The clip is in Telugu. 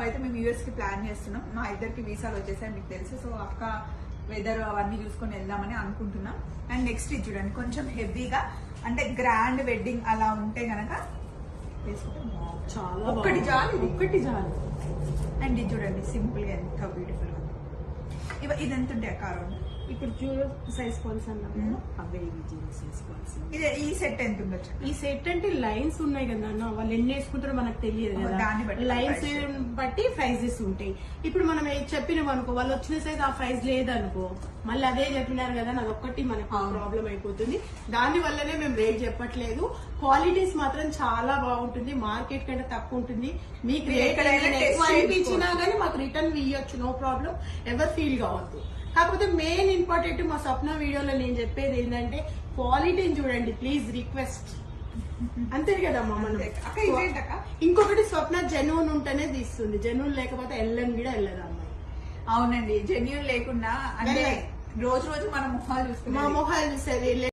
అయితే మేము యూఎస్ కి ప్లాన్ చేస్తున్నాం. మా ఇద్దరికి వీసాలు వచ్చేసాయి మీకు తెలుసు. సో అక్క వెదర్ అవన్నీ చూసుకొని వెళ్దామని అనుకుంటున్నాం. అండ్ నెక్స్ట్ ఇది చూడండి, కొంచెం హెవీగా అంటే గ్రాండ్ వెడ్డింగ్ అలా ఉంటే గనక వేసుకుంటాం. చాలా ఒక్కటి చాలు, ఒక్కటి చాలు. అండ్ ఇది చూడండి సింపుల్ గా ఎంత బ్యూటిఫుల్ గా. ఇది ఎంత ఉంటాయి అక్క? అరౌండ్ ఇప్పుడు చూడు సైజ్ కాల్స్ అన్నాము, అవే సైజ్ కాల్స్. ఈ సెట్ ఎంత ఉండొచ్చు? ఈ సెట్ అంటే లైన్స్ ఉన్నాయి కదా అన్న, వాళ్ళు ఎన్ని వేసుకుంటారో మనకు తెలియదు కదా, లైన్స్ బట్టి ప్రైజెస్ ఉంటాయి. ఇప్పుడు మనం చెప్పినాం అనుకో, వాళ్ళు వచ్చిన సైజ్ ఆ ప్రైజ్ లేదనుకో, మళ్ళీ అదే చెప్పినారు కదా, అది ఒక్కటి మనకు ప్రాబ్లం అయిపోతుంది. దాని వల్లనే మేము రేట్ చెప్పట్లేదు. క్వాలిటీస్ మాత్రం చాలా బాగుంటుంది, మార్కెట్ కంటే తక్కువ ఉంటుంది. మీకు రేట్ ఎక్కువ అనిపించినా గానీ మాకు రిటర్న్ ఇవ్వచ్చు, నో ప్రాబ్లం, ఎవరు ఫీల్ కావద్దు. కాకపోతే మెయిన్ ఇంపార్టెంట్ మా స్వప్న వీడియోలో నేను చెప్పేది ఏంటంటే క్వాలిటీని చూడండి ప్లీజ్, రిక్వెస్ట్. అంతే కదమ్మా మనం. ఇంకొకటి స్వప్న జెన్యూన్ ఉంటేనే తీస్తుంది, జెన్యూన్ లేకపోతే వెళ్ళని కూడా వెళ్ళదు అమ్మాయి. అవునండి, జెన్యూన్ లేకుండా అంటే రోజు రోజు మన మొహాలు చూస్తాం, మా మొహాలు చూసేది